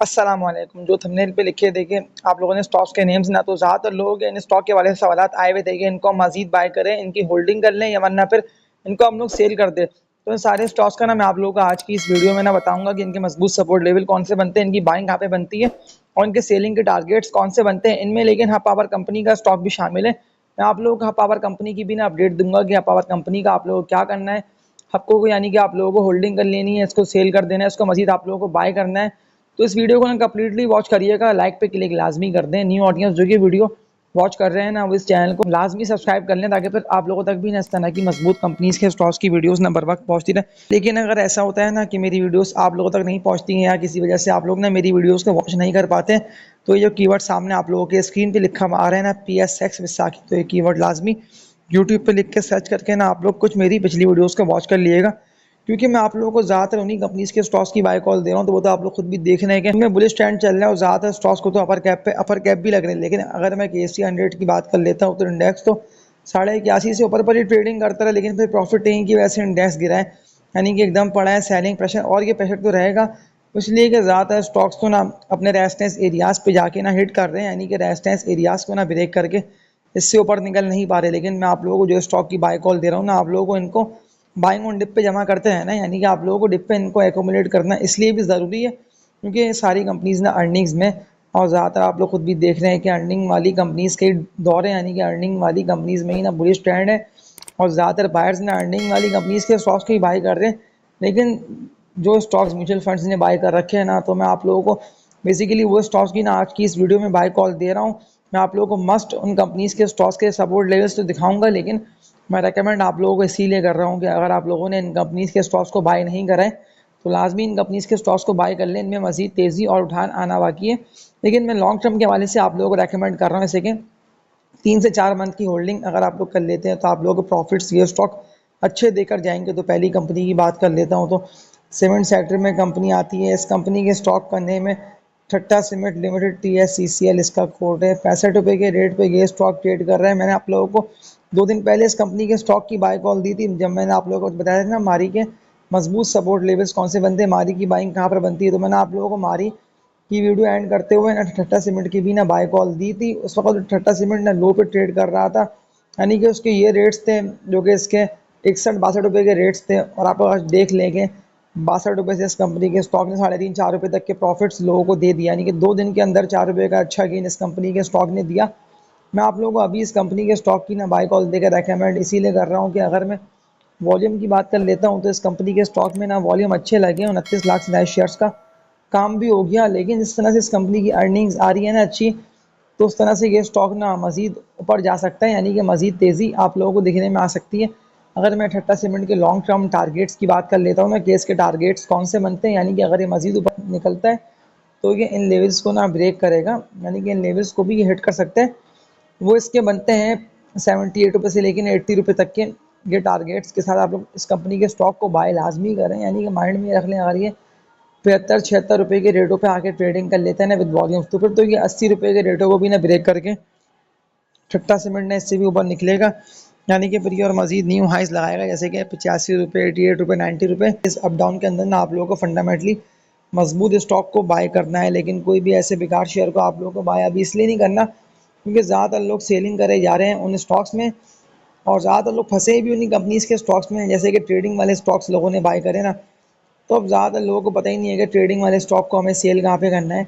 अस्सलाम वालेकुम। जो थंबनेल पे लिखे देखे आप लोगों ने स्टॉक्स के नेम्स ना, तो ज़्यादातर लोग इन स्टॉक के वाले से सवालात आए हुए थे कि इनको हम मज़ीद बाय करें, इनकी होल्डिंग कर लें या वरना फिर इनको हम लोग सेल कर दें। तो इन सारे स्टॉक्स का ना मैं आप लोगों को आज की इस वीडियो में ना बताऊँगा कि इनके मज़बूत सपोर्ट लेवल कौन से बनते हैं, इनकी बाइंग कहाँ पे बनती है और इनके सेलिंग के टारगेट्स कौन से बनते हैं। इनमें लेकिन हब पावर कंपनी का स्टॉक भी शामिल है। मैं आप लोगों को हब पावर कंपनी की भी ना अपडेट दूँगा कि हब पावर कंपनी का आप लोगों को क्या करना है। हब को यानी कि आप लोगों को होल्डिंग कर लेनी है, इसको सेल कर देना है, इसको मज़ीद आप लोगों को बाय करना है। तो इस वीडियो को ना कंप्लीटली वॉच करिएगा, लाइक पे क्लिक लाजमी कर दें। न्यू ऑडियंस जो कि वीडियो वॉच कर रहे हैं ना, वो इस चैनल को लाजमी सब्सक्राइब कर लें ताकि फिर आप लोगों तक भी ना इस तरह की मजबूत कंपनीज के स्टॉक्स की वीडियोस ना बर वक्त पहुंचती रहे। लेकिन अगर ऐसा होता है ना कि मेरी वीडियोस आप लोगों तक नहीं पहुंचती हैं या किसी वजह से आप लोग ना मेरी वीडियोस को वॉच नहीं कर पाते, तो ये जो कीवर्ड सामने आप लोगों के स्क्रीन पे लिखा आ रहा है ना, PSX विसाखी, तो ये कीवर्ड लाजमी यूट्यूब पे लिख के सर्च करके ना आप लोग कुछ मेरी पिछली वीडियोस को वॉच कर लिएगा, क्योंकि मैं आप लोगों को ज़्यादातर उन्हीं कंपनीज के स्टॉक्स की बाय कॉल दे रहा हूँ। तो वो तो आप लोग खुद भी देख रहे हैं कि उनमें बुलिश ट्रेंड चल रहा है और ज़्यादातर स्टॉक्स को तो अपर कैप भी लग रहे हैं। लेकिन अगर मैं KSE 100 की बात कर लेता हूँ तो इंडेक्स तो 81.5 से ऊपर पर ही ट्रेडिंग करता रहा, लेकिन फिर प्रॉफिट टेकिंग की वजह से इंडेक्स गिरा है, यानी कि एकदम पड़ा है सेलिंग प्रेशर, और ये प्रेशर तो रहेगा इसलिए कि ज़्यादातर स्टॉक्स तो ना अपने रेजिस्टेंस एरियाज़ पे जाके ना हिट कर रहे हैं, यानी कि रेजिस्टेंस एरियाज़ को ना ब्रेक करके इससे ऊपर निकल नहीं पा रहे। लेकिन मैं आप लोगों को जो स्टॉक की बाय कॉल दे रहा हूँ ना, आप लोगों को इनको बाइंग ऑन डिप पे जमा करते हैं ना, यानी कि आप लोगों को डिप पे इनको एकोमुलेट करना इसलिए भी ज़रूरी है क्योंकि सारी कंपनीज ना अर्निंग्स में, और ज़्यादातर आप लोग खुद भी देख रहे हैं कि अर्निंग वाली कंपनीज के दौर है, यानी कि अर्निंग वाली कंपनीज में ही ना बुलिश ट्रेंड है और ज़्यादातर बायर्स ना अर्निंग वाली कंपनीज के स्टॉक्स को ही बाय कर रहे हैं। लेकिन जो स्टॉक्स म्यूचुअल फंड्स ने बाय कर रखे हैं ना, तो मैं आप लोगों को बेसिकली वो स्टॉक्स की ना आज की इस वीडियो में बाय कॉल दे रहा हूँ। मैं आप लोगों को मस्ट उन कंपनीज के स्टॉक्स के सपोर्ट लेवल्स तो दिखाऊंगा, लेकिन मैं रेकमेंड आप लोगों को इसीलिए कर रहा हूँ कि अगर आप लोगों ने इन कंपनीज के स्टॉक्स को बाय नहीं करा है तो लाजमी इन कंपनीज के स्टॉक्स को बाय कर लें। इनमें मजीद तेज़ी और उठान आना बाकी है, लेकिन मैं लॉन्ग टर्म के हवाले से आप लोगों को रेकमेंड कर रहा हूँ। जैसे कि 3 से 4 मंथ की होल्डिंग अगर आप लोग कर लेते हैं तो आप लोगों को प्रॉफिट्स ये स्टॉक अच्छे देकर जाएंगे। तो पहली कंपनी की बात कर लेता हूँ तो सीमेंट सेक्टर में कंपनी आती है। इस कंपनी के स्टॉक का नेम है ठट्टा सीमेंट लिमिटेड, TSCCL इसका कोड है। 65 रुपये के रेट पे ये स्टॉक ट्रेड कर रहा है। मैंने आप लोगों को 2 दिन पहले इस कंपनी के स्टॉक की बाय कॉल दी थी, जब मैंने आप लोगों को बताया था ना मारी के मजबूत सपोर्ट लेवल्स कौन से बनते हैं, मारी की बाइंग कहाँ पर बनती है। तो मैंने आप लोगों को मारी की वीडियो एंड करते हुए ना ठट्टा सीमेंट की भी ना बाय कॉल दी थी। उस वक्त ठट्टा सीमेंट ना लो पे ट्रेड कर रहा था, यानी कि उसके ये रेट्स थे जो कि इसके 61-62 रुपये के रेट्स थे, और आप आज देख लेंगे 62 रुपये से इस कंपनी के स्टॉक ने 3.5-4 रुपये तक के प्रॉफिट्स लोगों को दे दिया, यानी कि 2 दिन के अंदर 4 रुपये का अच्छा गेन इस कंपनी के स्टॉक ने दिया। मैं आप लोगों को अभी इस कंपनी के स्टॉक की ना बाय कॉल देकर रेकमेंड इसीलिए कर रहा हूँ कि अगर मैं वॉल्यूम की बात कर लेता हूँ तो इस कंपनी के स्टॉक में ना वॉल्यूम अच्छे लगे, 29 लाख से ज़्यादा शेयर्स का काम भी हो गया। लेकिन जिस तरह से इस कंपनी की अर्निंग्स आ रही है ना अच्छी, तो उस तरह से ये स्टॉक ना मज़ीद ऊपर जा सकता है, यानी कि मज़ीद तेज़ी आप लोगों को दिखने में आ सकती है। अगर मैं ठट्टा सीमेंट के लॉन्ग टर्म टारगेट्स की बात कर लेता हूँ ना, केस के टारगेट्स कौन से बनते हैं, यानी कि अगर ये मज़ीद ऊपर निकलता है तो ये इन लेवल्स को ना ब्रेक करेगा, यानी कि इन लेवल्स को भी ये हिट कर सकते हैं। वो इसके बनते हैं 78 रुपये से लेकर 80 रुपये तक के। ये टारगेट्स के साथ आप लोग इस कंपनी के स्टॉक को बाय लाजमी करें, यानी कि माइंड में रख लें अगर ये 75-76 रुपये के रेटों पे आके ट्रेडिंग कर लेते हैं ना विद वॉल्यूम्स, तो फिर तो ये 80 रुपये के रेटों को भी ना ब्रेक करके ठट्टा सीमेंट ने इससे भी ऊपर निकलेगा, यानी कि फिर ये और मजीद न्यू हाइज लगाएगा, जैसे कि 85 रुपये, 88 रुपये, 90 रुपये। इस अप डाउन के अंदर ना आप लोगों को फंडामेंटली मजबूत स्टॉक को बाय करना है, लेकिन कोई भी ऐसे बेकार शेयर को आप लोगों को बाय अभी इसलिए नहीं करना क्योंकि ज़्यादातर लोग सेलिंग करे जा रहे हैं उन स्टॉक्स में, और ज़्यादातर लोग फंसे भी उन्हीं कंपनीज के स्टॉक्स में, जैसे कि ट्रेडिंग वाले स्टॉक्स लोगों ने बाय करे ना। तो अब ज़्यादातर लोगों को पता ही नहीं है कि ट्रेडिंग वाले स्टॉक को हमें सेल कहाँ पे करना है,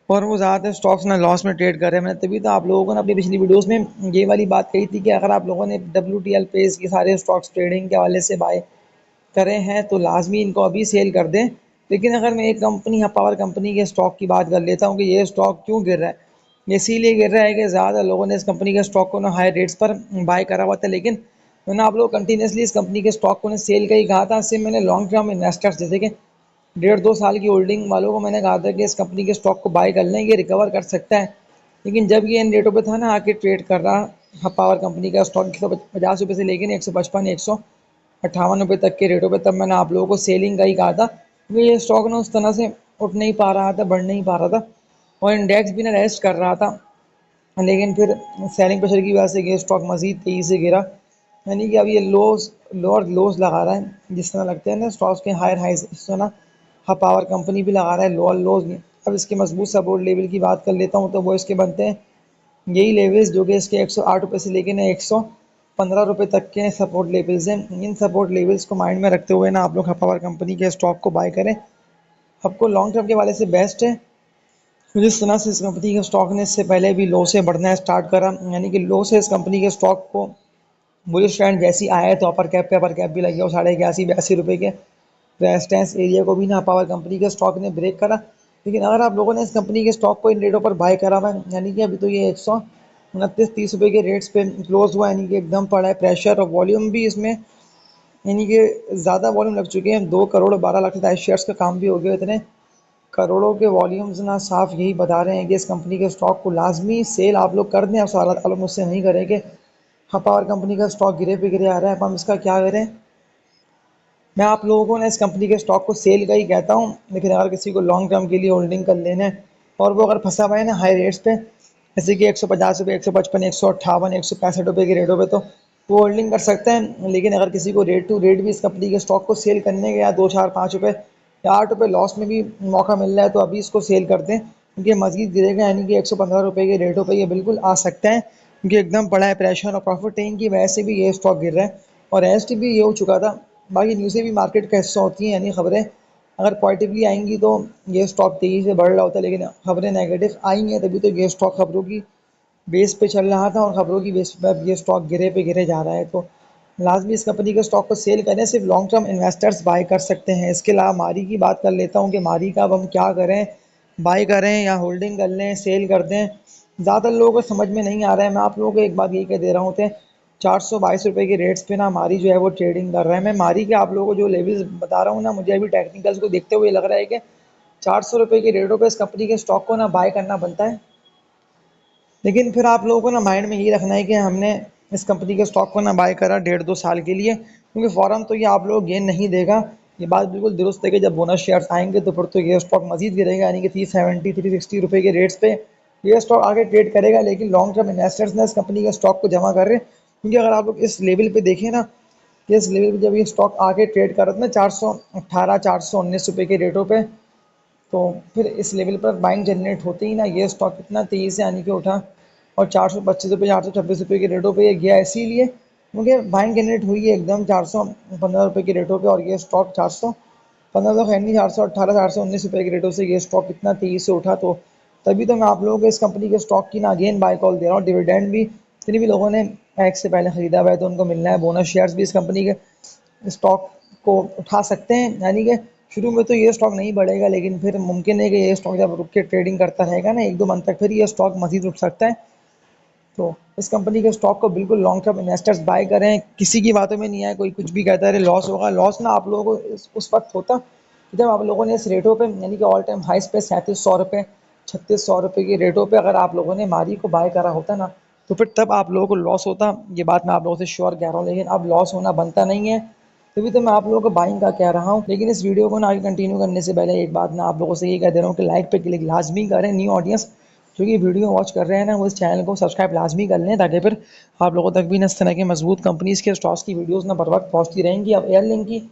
और वो ज़्यादातर स्टॉक्स ना लॉस में ट्रेड कर रहे हैं। मैंने तभी तो आप लोगों को ना अपनी पिछली वीडियोस में ये वाली बात कही थी कि अगर आप लोगों ने WTL पेज के सारे स्टॉक्स ट्रेडिंग के हवाले से बाय करे हैं तो लाजमी इनको अभी सेल कर दें। लेकिन अगर मैं एक कंपनी या पावर कंपनी के स्टॉक की बात कर लेता हूँ कि ये स्टॉक क्यों गिर रहा है, ये इसीलिए गिर रहा है कि ज़्यादा लोगों ने इस कंपनी के स्टॉक को ना हाई रेट्स पर बाय करा हुआ था। लेकिन मैंने आप लोग कंटिन्यूसली इस कंपनी के स्टॉक को ना सेल का ही कहा था। सिर्फ मैंने लॉन्ग टर्म इन्वेस्टर्स जैसे कि 1.5-2 साल की होल्डिंग वालों को मैंने कहा था कि इस कंपनी के स्टॉक को बाय कर लें, ये रिकवर कर सकता है। लेकिन जब ये इन रेटों पे था ना आके ट्रेड कर रहा पावर कंपनी का स्टॉक 150 रुपये से लेकर 155-158 रुपये तक के रेटों पे, तब मैंने आप लोगों को सेलिंग का ही कहा था क्योंकि ये स्टॉक ना उस तरह से उठ नहीं पा रहा था, बढ़ नहीं पा रहा था, और इंडेक्स भी ना रेस्ट कर रहा था। लेकिन फिर सेलिंग प्रेशर की वजह से ये स्टॉक मजीद तेज़ी से गिरा, यानी कि अब ये लोज लोअर लोज लगा रहा है। जिस तरह लगते हैं ना स्टॉक्स के हायर हाइज, इस तरह हाँ पावर कंपनी भी लगा रहा है लोअर लोज अब इसके मजबूत सपोर्ट लेवल की बात कर लेता हूँ तो वो इसके बनते हैं यही लेवल्स जो कि इसके 108 रुपये से लेकर ना 115 रुपये तक के सपोर्ट लेवल्स हैं। इन सपोर्ट लेवल्स को माइंड में रखते हुए ना आप लोग हपावर कंपनी के स्टॉक को बाय करें। आपको लॉन्ग टर्म के वाले से बेस्ट है। जिस तरह से इस कंपनी के स्टॉक ने इससे पहले भी लो से बढ़ना स्टार्ट करा, यानी कि लो से इस कंपनी के स्टॉक को बुलिश ट्रेंड जैसी आया है तो अपर कैप भी लगी और 81-82 रुपये के रेजिस्टेंस एरिया को भी ना पावर कंपनी के स्टॉक ने ब्रेक करा। लेकिन अगर आप लोगों ने इस कंपनी के स्टॉक को इन रेटों पर बाय करा हुआ है, यानी कि अभी तो ये 129-30 रुपये के रेट्स पे क्लोज हुआ, यानी कि एकदम पड़ा है प्रेशर और वॉल्यूम भी इसमें, यानी कि ज़्यादा वॉल्यूम लग चुके हैं। 2 करोड़ 12 लाख शेयर्स का काम भी हो गया। इतने करोड़ों के वॉल्यूम्स ना साफ यही बता रहे हैं कि इस कंपनी के स्टॉक को लाजमी सेल आप लोग कर दें। अब सवाल आप लोग मुझसे नहीं करें कि हाँ पावर कंपनी का स्टॉक गिरे पे गिरे आ रहा है, अब हम इसका क्या करें। मैं आप लोगों को ना इस कंपनी के स्टॉक को सेल का ही कहता हूँ, लेकिन अगर किसी को लॉन्ग टर्म के लिए होल्डिंग कर लेना है और वो अगर फंसा हुआ है ना हाई रेट्स पे, जैसे कि 150 रुपये, 155, 158, 165 रुपये के रेटों पे, तो वो होल्डिंग कर सकते हैं। लेकिन अगर किसी को रेट टू रेट भी इस कंपनी के स्टॉक को सेल करने के या 2 4 5 रुपये या 8 रुपये लॉस में भी मौका मिल रहा है तो अभी इसको सेल कर दें, क्योंकि मज़ीद गिरेगा, यानी कि 115 रुपये के रेटों पर ये बिल्कुल आ सकते हैं, क्योंकि एकदम बड़ा है प्रेशर और प्रॉफिट टेकिंग की वजह से भी ये स्टॉक गिर रहा है। और एस भी ये हो चुका था। बाकी न्यूज़ें भी मार्केट का हिस्सा होती हैं, यानी खबरें अगर पॉजिटिवली आएंगी तो ये स्टॉक तेज़ी से बढ़ रहा होता है, लेकिन खबरें नेगेटिव आई हैं तभी तो ये स्टॉक खबरों की बेस पे चल रहा था और खबरों की बेस पे अब ये स्टॉक गिरे पे गिरे जा रहा है। तो लाजमी इस कंपनी के स्टॉक को सेल करें, सिर्फ लॉन्ग टर्म इन्वेस्टर्स बाय कर सकते हैं। इसके अलावा मारी की बात कर लेता हूँ कि मारी का अब हम क्या करें, बाय करें या होल्डिंग कर लें, सेल कर दें, ज़्यादातर लोगों को समझ में नहीं आ रहा है। मैं आप लोगों को एक बात यही कह दे रहा हूँ कि 422 रुपये के रेट्स पे ना मारी जो है वो ट्रेडिंग कर रहा है। मैं मारी के आप लोगों को जो लेवल्स बता रहा हूँ ना, मुझे अभी टेक्निकल्स को देखते हुए लग रहा है कि 400 रुपये के रेटों पे इस कंपनी के स्टॉक को ना बाय करना बनता है। लेकिन फिर आप लोगों को ना माइंड में ये रखना है कि हमने इस कंपनी के स्टॉक को ना बाय करा 1.5 2 साल के लिए, क्योंकि फ़ौरन तो ये आप लोग गेन नहीं देगा। ये बात बिल्कुल दुरुस्त है कि जब बोनस शेयर्स आएंगे तो फिर तो ये स्टॉक मजीद गिरेगा, यानी कि 370 360 रुपये के रेट्स पे ये स्टॉक आगे ट्रेड करेगा। लेकिन लॉन्ग टर्म इन्वेस्टर्स ने इस कंपनी के स्टॉक को जमा कर रहे हैं, क्योंकि अगर आप लोग इस लेवल पे देखें ना कि इस लेवल पे जब ये स्टॉक आगे ट्रेड कर रहा था ना 418 419 रुपये के रेटों पे, तो फिर इस लेवल पर बाइंग जनरेट होते ही ना ये स्टॉक इतना तेज़ी से आने के उठा और 425 रुपये 426 रुपये के रेटों पे ये गया, इसीलिए क्योंकि बाइंग जनरेट हुई है एकदम 415 रुपये के रेटों पे और ये स्टॉक 415 तो खैर नहीं, 418 419 रुपये के रेटों से ये स्टॉक इतना तेज़ी से उठा। तो तभी तो मैं आप लोगों को इस कंपनी के स्टॉक की ना अगेन बाय कॉल दे रहा हूँ। डिविडेंड भी जितने भी लोगों ने टैक्स से पहले ख़रीदा हुआ है तो उनको मिलना है, बोनस शेयर्स भी इस कंपनी के स्टॉक को उठा सकते हैं। यानी कि शुरू में तो ये स्टॉक नहीं बढ़ेगा, लेकिन फिर मुमकिन है कि ये स्टॉक जब रुक के ट्रेडिंग करता रहेगा ना 1 2 मंथ तक, फिर ये स्टॉक मज़ीद उठ सकता है। तो इस कंपनी के स्टॉक को बिल्कुल लॉन्ग टर्म इन्वेस्टर्स बाय करें, किसी की बातों में नहीं आए। कोई कुछ भी कहता है लॉस होगा, लॉस ना आप लोगों को उस वक्त होता जब आप लोगों ने इस रेटों पे, यानी कि ऑल टाइम हाइस पे 3700 रुपये 3600 रुपये के रेटों पे अगर आप लोगों ने मारी को बाय करा होता ना, तो फिर तब आप लोगों को लॉस होता। ये बात मैं आप लोगों से श्योर कह रहा हूँ, लेकिन अब लॉस होना बनता नहीं है, तभी तो मैं आप लोगों को बाइंग का कह रहा हूँ। लेकिन इस वीडियो को ना आगे कंटिन्यू करने से पहले एक बात मैं आप लोगों से ये कह दे रहा हूँ कि लाइक पे क्लिक लाजमी करें। न्यू ऑडियंस जो कि वीडियो वॉच कर रहे हैं ना, वो इस चैनल को सब्सक्राइब लाजमी कर लें, ताकि फिर आप लोगों तक भी इस तरह के मजबूत कंपनीज़ के स्टॉक्स की वीडियोस ना बर वक्त पहुँचती रहेंगी। अब एयरलिंक की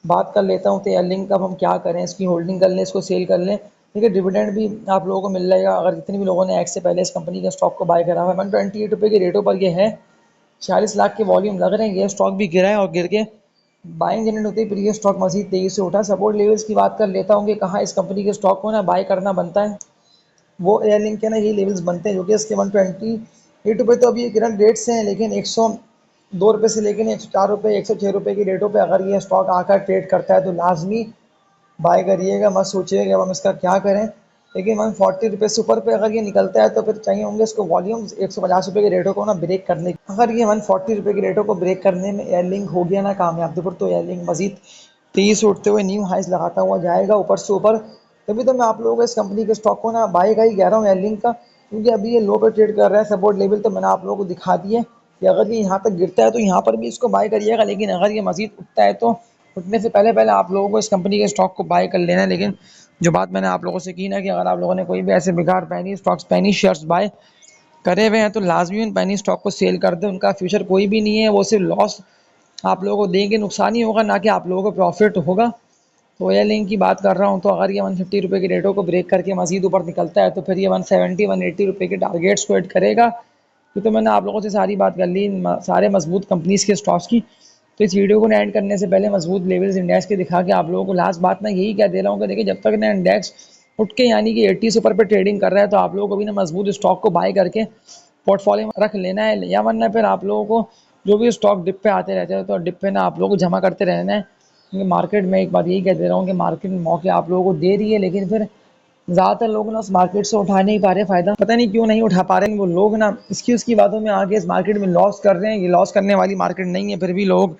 बात कर लेता हूँ तो एयरलिंक का अब हम क्या करें, इसकी होल्डिंग कर लें, इसको सेल कर लें। देखिए डिविडेंड भी आप लोगों को मिल जाएगा अगर जितने भी लोगों ने एक्ट से पहले इस कंपनी के स्टॉक को बाय करा हुआ है। 128 रुपये के रेटों पर ये है, 46 लाख के वॉल्यूम लग रहे हैं। ये स्टॉक भी गिरा है और गिर के बाइंग जनरेट होती है, फिर ये स्टॉक मजीद तेज़ी से उठा। सपोर्ट लेवल्स की बात कर लेता हूँ कि कहाँ इस कंपनी के स्टॉक को ना बाय करना बनता है। वो एयरलिंक के ना ये लेवल्स बनते हैं जो कि इसके 128 रुपये तो अभी करंट रेट से हैं, लेकिन 102 रुपये से लेकर 104 रुपये 106 रुपये की रेटों पे अगर ये स्टॉक आकर ट्रेड करता है तो लाजमी बाय करिएगा, मत सोचिएगा कि अब हम इसका क्या करें। लेकिन 140 रुपये से ऊपर पे अगर ये निकलता है तो फिर चाहिए होंगे इसको वॉल्यूम्स 150 रुपये के रेटों को ना ब्रेक करने। अगर ये 140 रुपये के रेटों को ब्रेक करने में एयरलिंक हो गया ना कामयाब, तो फिर तो एयरलिंक मजीद तेज़ी से उठते हुए न्यू हाइस लगाता हुआ जाएगा ऊपर से ऊपर। तभी तो मैं आप लोगों को इस कंपनी के स्टॉक को ना बाय का ही कह रहा हूँ एयरलिंक का, क्योंकि अभी ये लो पे ट्रेड कर रहा है। सपोर्ट लेवल तो मैंने आप लोगों को दिखा दिए कि अगर ये यहाँ तक गिरता है तो यहाँ पर भी इसको बाय करिएगा, लेकिन अगर ये मजीद उठता है तो उठने से पहले पहले आप लोगों को इस कंपनी के स्टॉक को बाय कर लेना है। लेकिन जो बात मैंने आप लोगों से की ना कि अगर आप लोगों ने कोई भी ऐसे बेकार पैनी स्टॉक्स पैनी शेयर्स बाय करे हुए हैं तो लाजमी उन पैनी स्टॉक को सेल कर दें। उनका फ्यूचर कोई भी नहीं है, वो सिर्फ लॉस आप लोगों को देंगे, नुकसान ही होगा, ना कि आप लोगों को प्रॉफिट होगा। तो एयर लिंक की बात कर रहा हूँ, तो अगर ये 150 रुपये के रेटों को ब्रेक करके मज़ीद ऊपर निकलता है तो फिर ये 170 180 रुपये के टारगेट्स को हिट करेगा। तो मैंने आप लोगों से सारी बात कर ली सारे मजबूत कंपनीज़ के स्टॉक्स की। तो इस वीडियो को एंड करने से पहले मजबूत लेवल्स इंडेक्स के दिखा के आप लोगों को लास्ट बात मैं यही कह दे रहा हूँ कि देखिए, जब तक ना इंडेक्स उठ के यानी कि 80 से ऊपर पे ट्रेडिंग कर रहा है तो आप लोगों को भी ना मजबूत स्टॉक को बाय करके पोर्टफोलियो में रख लेना है, या वरना फिर आप लोगों को जो भी स्टॉक डिप पे आते रहते हैं तो डिप पे ना आप लोगों को जमा करते रहना है। क्योंकि मार्केट में एक बात यही कह दे रहा हूँ कि मार्केट में मौके आप लोगों को दे रही है, लेकिन फिर ज़्यादातर लोग ना उस मार्केट से उठा नहीं पा रहे फ़ायदा, पता नहीं क्यों नहीं उठा पा रहे हैं वो लोग ना, इसकी उसकी बातों में आके इस मार्केट में लॉस कर रहे हैं। ये लॉस करने वाली मार्केट नहीं है, फिर भी लोग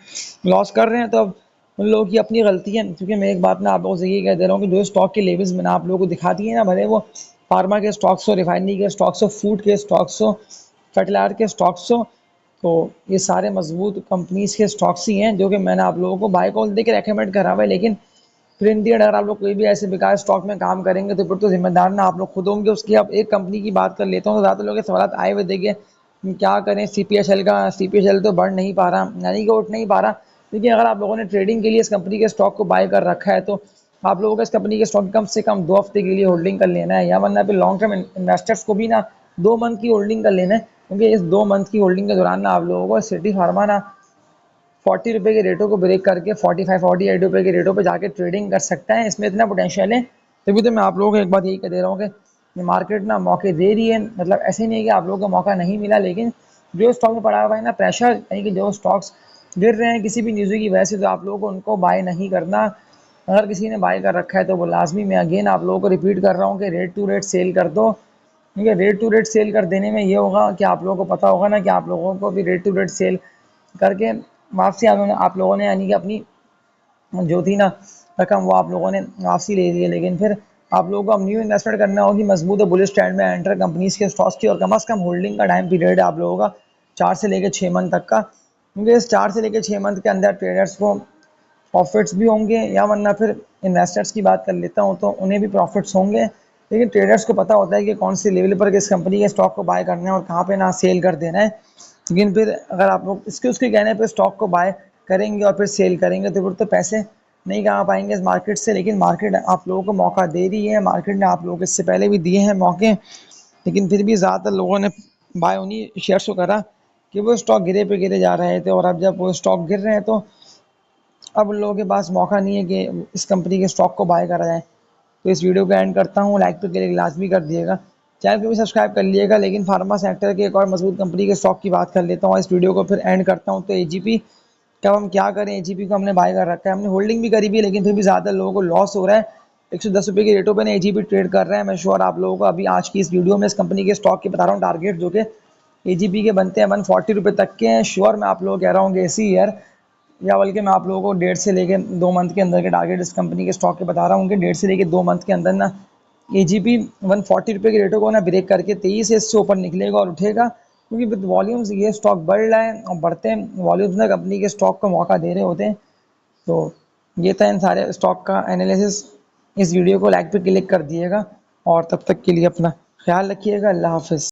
लॉस कर रहे हैं, तो अब उन लोगों की अपनी गलती है। क्योंकि मैं एक बात ना आप लोगों से ये कह दे रहा हूँ कि जो स्टॉक के लेवल्स मैंने आप लोगों को दिखा दिए ना, भले वो फार्मा के स्टॉक्स हो, रिफाइनरी के स्टॉक्स हो, फूड के स्टॉक्स हो, फर्टिलाइजर के स्टॉक्स हो, तो ये सारे मजबूत कंपनीज के स्टॉक्स ही हैं जो कि मैंने आप लोगों को बाय कॉल देकर रेकमेंड करा हुआ है। लेकिन फिर इन दी एंड अगर आप लोग कोई भी ऐसे बेकार स्टॉक में काम करेंगे तो फिर तो जिम्मेदार ना आप लोग खुद होंगे उसकी। अब एक कंपनी की बात कर लेता हूँ, तो ज़्यादातर लोगों के सवाल आए हुए देखिए क्या करें सीपीएचएल का। सीपीएचएल तो बढ़ नहीं पा रहा, यानी कि उठ नहीं पा रहा। लेकिन अगर आप लोगों ने ट्रेडिंग के लिए इस कंपनी के स्टॉक को बाय कर रखा है तो आप लोगों को इस कंपनी के स्टॉक कम से कम 2 हफ्ते के लिए होल्डिंग कर लेना है, या वरना फिर लॉन्ग टर्म इन्वेस्टर्स को भी ना 2 मंथ की होल्डिंग कर लेना है। क्योंकि इस 2 मंथ की होल्डिंग के दौरान ना आप लोगों को सिटी फार्मा ना 40 रुपये के रेटों को ब्रेक करके 45 48 रुपये के रेटों पे जाके ट्रेडिंग कर सकता है। इसमें इतना पोटेंशियल है। तभी तो मैं आप लोगों को एक बात यही कह दे रहा हूँ कि मार्केट ना मौके दे रही है, मतलब ऐसे नहीं है कि आप लोगों को मौका नहीं मिला, लेकिन जो स्टॉक में पड़ा हुआ है ना प्रेशर, यानी कि जो स्टॉक्स गिर रहे हैं किसी भी न्यूज़ की वजह से, तो आप लोगों को उनको बाय नहीं करना। अगर किसी ने बाय कर रखा है तो वो लाजमी, मैं अगेन आप लोगों को रिपीट कर रहा हूँ कि रेट टू रेट सेल कर दो। क्योंकि रेट टू रेट सेल कर देने में ये होगा कि आप लोगों को पता होगा ना कि आप लोगों को भी रेट टू रेट सेल करके वापसी आप लोगों ने यानी कि अपनी जो थी ना रकम वो आप लोगों ने वापसी ले ली है। लेकिन फिर आप लोगों को अब न्यू इन्वेस्टमेंट करना होगी मजबूत और बुलिश ट्रेंड में एंटर कंपनीज के स्टॉक्स की, और कम से कम होल्डिंग का टाइम पीरियड है आप लोगों का 4 से लेकर 6 मंथ तक का। क्योंकि इस 4 से लेकर 6 मंथ के अंदर ट्रेडर्स को प्रॉफिट्स भी होंगे, या वरना फिर इन्वेस्टर्स की बात कर लेता हूँ तो उन्हें भी प्रॉफिट्स होंगे। लेकिन ट्रेडर्स को पता होता है कि कौन सी लेवल पर किस कंपनी के स्टॉक को बाय करना है और कहाँ पे ना सेल कर देना है। लेकिन फिर अगर आप लोग इसके उसके कहने पे स्टॉक को बाय करेंगे और फिर सेल करेंगे तो फिर तो पैसे नहीं कमा पाएंगे इस मार्केट से। लेकिन मार्केट आप लोगों को मौका दे रही है, मार्केट ने आप लोगों को इससे पहले भी दिए हैं मौके, लेकिन फिर भी ज़्यादातर लोगों ने बाय उन्हीं शेयर्स को करा कि वो स्टॉक गिरे पे गिरे जा रहे थे। और अब जब वो स्टॉक गिर रहे हैं तो अब उन लोगों के पास मौका नहीं है कि इस कंपनी के स्टॉक को बाय करा जाए। तो इस वीडियो को एंड करता हूँ, लाइक तो के लिए लाजमी कर दिएगा, चैनल को भी सब्सक्राइब कर लिएगा। लेकिन फार्मा सेक्टर के एक और मजबूत कंपनी के स्टॉक की बात कर लेता हूँ, इस वीडियो को फिर एंड करता हूँ। तो एजीपी कब हम क्या करें, एजीपी को हमने बाय कर रखा है, हमने होल्डिंग भी करी भी है, लेकिन फिर भी ज़्यादा लोगों को लॉस हो रहा है। 110 रुपये के रेटों पे ना एजीपी ट्रेड कर रहा है। मैं श्योर आप लोगों को अभी आज की इस वीडियो में इस कंपनी के स्टॉक के बता रहा हूँ टारगेट जो कि एजीपी के बनते हैं 140 रुपये तक के हैं। श्योर मैं आप लोगों को कह रहा हूँ कि इसी ईयर, या बल्कि मैं आप लोगों को 1.5 से लेकर 2 मंथ के अंदर के टारगेट इस कंपनी के स्टॉक के बता रहा हूँ कि 1.5 से लेकर 2 मंथ के अंदर ना एजीपी 140 रुपये के रेटों को ना ब्रेक करके 23 से इससे ऊपर निकलेगा और उठेगा। क्योंकि विद वॉल्यूम्स ये स्टॉक बढ़ रहा है और बढ़ते हैं वॉल्यूम्स ना कंपनी के स्टॉक को मौका दे रहे होते हैं। तो ये था इन सारे स्टॉक का एनालिसिस। इस वीडियो को लाइक पे क्लिक कर दिएगा और तब तक के लिए अपना ख्याल रखिएगा। अल्लाह हाफिज़।